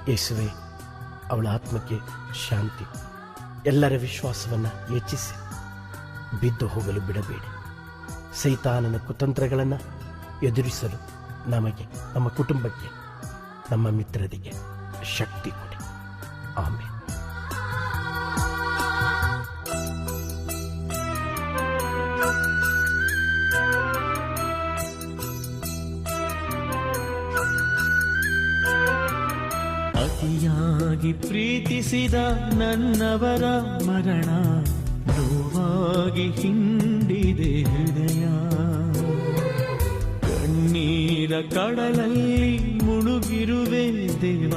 ಯೇಸುವೆ, ಅವಳ ಆತ್ಮಕ್ಕೆ ಶಾಂತಿ. ಎಲ್ಲರ ವಿಶ್ವಾಸವನ್ನು ಹೆಚ್ಚಿಸಿ ಬಿದ್ದು ಹೋಗಲು ಬಿಡಬೇಡಿ. ಸೈತಾನನ ಕುತಂತ್ರಗಳನ್ನು ಎದುರಿಸಲು ನಮಗೆ, ನಮ್ಮ ಕುಟುಂಬಕ್ಕೆ, ನಮ್ಮ ಮಿತ್ರರಿಗೆ ಶಕ್ತಿ ಕೊಡಿ. ಆಮೇಲೆ ಅತಿಯಾಗಿ ಪ್ರೀತಿಸಿದ ನನ್ನವರ ಮರಣ ನೋವಾಗಿ ಹಿಂಡಿದೆ ಹೃದಯ. ಕಣ್ಣೀರ ಕಡಲಲ್ಲಿ ಮುಳುಗಿರುವೆ ದೇವ,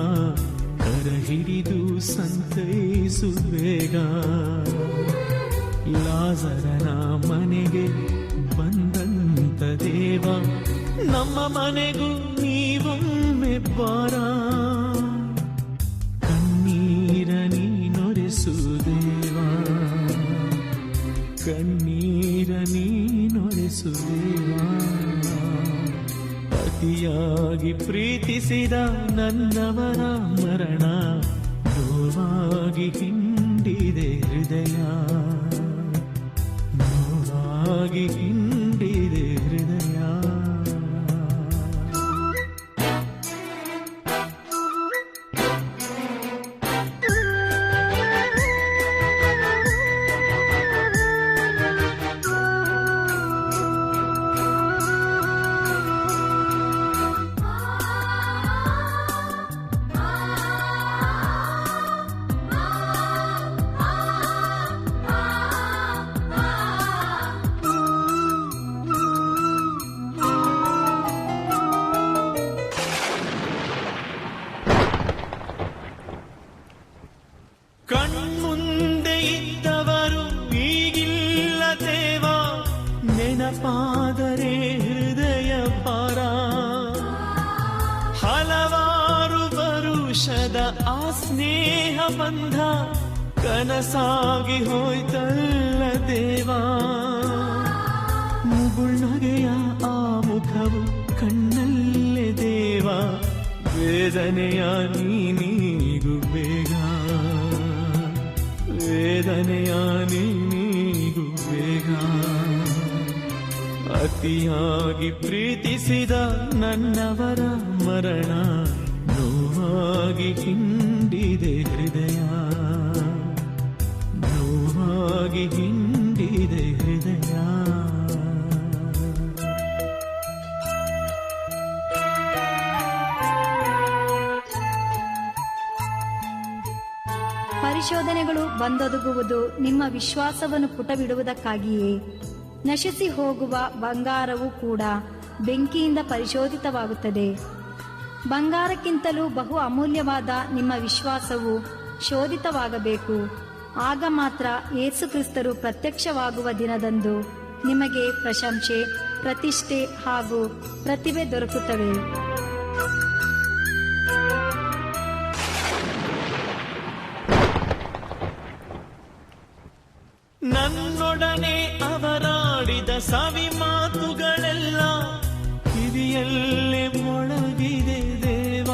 ಕರ ಹಿಡಿದು ಸಂತೈಸುವೇಗ. ಲಾಜರನ ಮನೆಗೆ ಬಂದಂತ ದೇವ, ನಮ್ಮ ಮನೆಗೂ ನೀವೊಮ್ಮೆ ಬಾರ. ಕಣ್ಣೀರ ನೀನೊರೆಸು ದೇವ, ಕಣ್ಣೀರ ನೀನೊರೆಸು ದೇವ. ಅತಿಯಾಗಿ ಪ್ರೀತಿಸಿದ ನನ್ನವರ ಮರಣ ನೋವಾಗಿ ಹಿಂಡಿದೆ ಹೃದಯ, ನೋವಾಗಿ ಹಿಂಡಿದೆ ಹೃದಯ. ಕಣ್ಮುಂದೆ ಇದ್ದವರು ಈಗಿಲ್ಲ ದೇವ, ನೆನಪಾದರೆ ಹೃದಯ ಭಾರ. ಹಲವಾರು ವರುಷದ ಆ ಸ್ನೇಹ ಬಂಧ ಕನಸಾಗಿ ಹೋಯ್ತಲ್ಲ ದೇವ. ಮುಗುಳ್ನಗೆಯ ಆ ಮುಖವು ಕಣ್ಣಲ್ಲೇ ದೇವ, ವೇದನೆಯ ನೀನಿಗೂ ಬೇಗ, ವೇದನೆಯ ನೀನಿಗೂ ಬೇಗ. ಅತಿಯಾಗಿ ಪ್ರೀತಿಸಿದ ನನ್ನವರ ಮರಣ ನೋವಾಗಿ ಹಿಂಡಿದೆ ಹೃದಯ, ನೋವಾಗಿ ಹಿಂಡಿದೆ ಹೃದಯ. ಪರಿಶೋಧನೆಗಳು ಬಂದೊದಗುವುದು ನಿಮ್ಮ ವಿಶ್ವಾಸವನ್ನು ಪುಟಬಿಡುವುದಕ್ಕಾಗಿಯೇ. ನಶಿಸಿ ಹೋಗುವ ಬಂಗಾರವೂ ಕೂಡ ಬೆಂಕಿಯಿಂದ ಪರಿಶೋಧಿತವಾಗುತ್ತದೆ. ಬಂಗಾರಕ್ಕಿಂತಲೂ ಬಹು ಅಮೂಲ್ಯವಾದ ನಿಮ್ಮ ವಿಶ್ವಾಸವು ಶೋಧಿತವಾಗಬೇಕು. ಆಗ ಮಾತ್ರ ಯೇಸು ಕ್ರಿಸ್ತರು ಪ್ರತ್ಯಕ್ಷವಾಗುವ ದಿನದಂದು ನಿಮಗೆ ಪ್ರಶಂಸೆ, ಪ್ರತಿಷ್ಠೆ ಹಾಗೂ ಪ್ರತಿಭೆ ದೊರಕುತ್ತವೆ. ನನ್ನೊಡನೆ ಅವರಾಡಿದ ಸವಿ ಮಾತುಗಳೆಲ್ಲ ಕಿವಿಯಲ್ಲೇ ಮೊಳಗಿದೆ ದೇವ.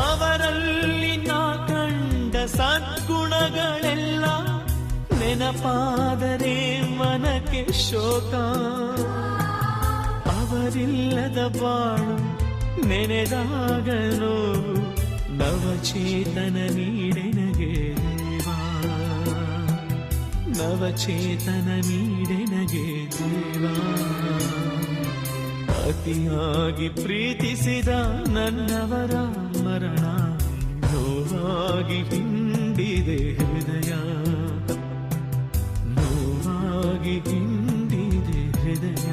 ಅವರಲ್ಲಿ ನಾ ಕಂಡ ಸದ್ಗುಣಗಳೆಲ್ಲ ನೆನಪಾದರೆ ಮನಕ್ಕೆ ಶೋಕ. ಅವರಿಲ್ಲದ ಬಾಳು ನೆನೆದಾಗ ನೋವು, ನವಚೇತನ ನೀಡೆನಗೆ ದೇವ, ನವಚೇತನ ನೀಡೆನಗೆ ದೇವ. ಅತಿಯಾಗಿ ಪ್ರೀತಿಸಿದ ನನ್ನವರ ಮರಣ ನೋವಾಗಿ ಹಿಂಡಿದೆ ಹೃದಯ, ನೋವಾಗಿ ಹಿಂಡಿದೆ ಹೃದಯ.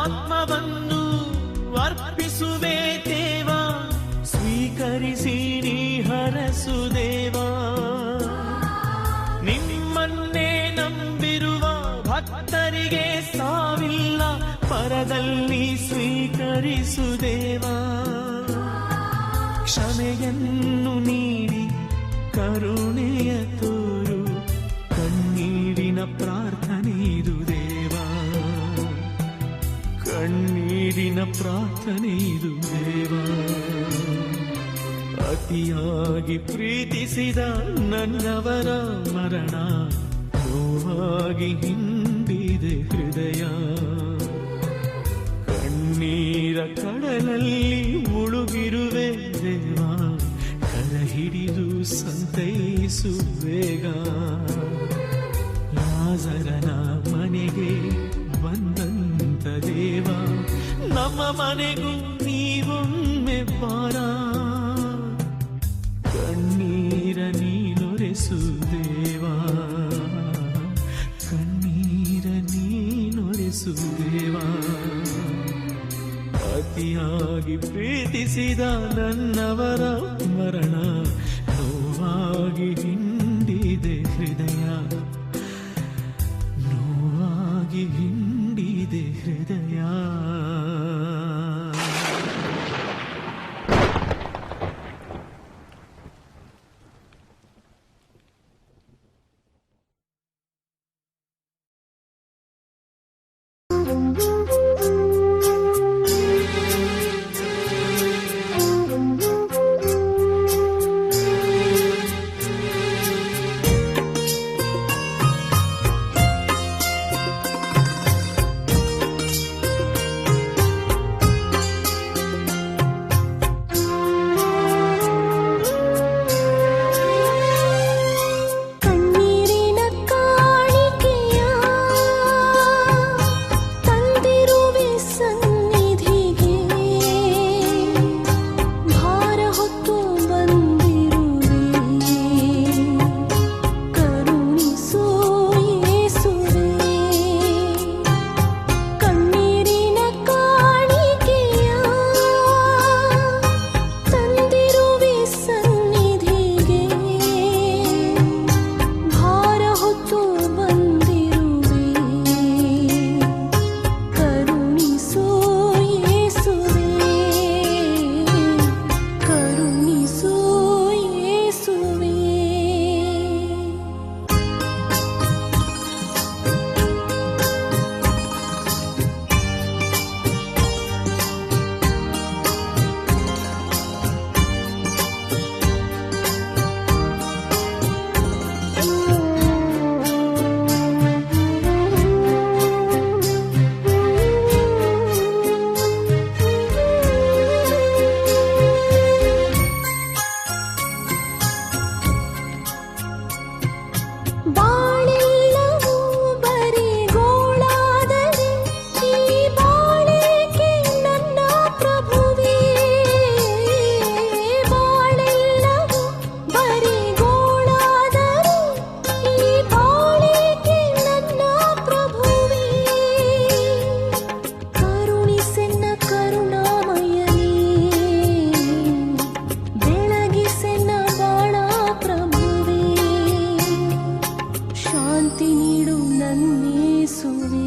ಆತ್ಮವನ್ನು ಅರ್ಪಿಸುವೆ ದೇವ, ಸ್ವೀಕರಿಸಿ ನೀ ಹರಸುದೇವ. ನಿಮ್ಮನ್ನೇ ನಂಬಿರುವ ಭಕ್ತರಿಗೆ ಸಾವಿಲ್ಲ, ಪರದಲ್ಲಿ ಸ್ವೀಕರಿಸುದೇವ. ಕ್ಷಮೆಯನ್ನು ನೀಡಿ ಕರುಣೆಯ ತೋರು, ಕಣ್ಣೀರಿನ ಪ್ರಾರ್ಥನೆ ಇದು ದೇವ, ಕಣ್ಣೀರಿನ ಪ್ರಾರ್ಥನೆ ಇದು ದೇವ. ಅತಿಯಾಗಿ ಪ್ರೀತಿಸಿದ ನನ್ನವರ ಮರಣ ನೋವಾಗಿ ಹಿಂಡಿದೆ ಹೃದಯ. ಕಣ್ಣೀರ ಕಡಲಲ್ಲಿ ಮುಳುಗಿರುವೆ ದೇವ, ಕರ ಹಿಡಿದು ಸಂತೈಸು ಬೇಗ. ಲಾಜರನ ಮನೆಗೆ ಬಂದಂತ ದೇವ, ನಮ್ಮ ಮನೆಗೂ ನೀವೊಮ್ಮೆ ಬಾರ. ಕಣ್ಣೀರ ನೀನೊರೆಸು ದೇವ, ಕಣ್ಣೀರ ನೀನೊರೆಸು ದೇವ. ಅತಿಯಾಗಿ ಪ್ರೀತಿಸಿದ ನನ್ನವರ ಮರಣ ನೋವಾಗಿ ಹಿಂಡಿದೆ ಹೃದಯ, ನೋವಾಗಿ ಹಿಂಡಿದೆ ಹೃದಯ. ಶಾಂತಿ ನೀಡು ನನ್ನೇಸುವೆ.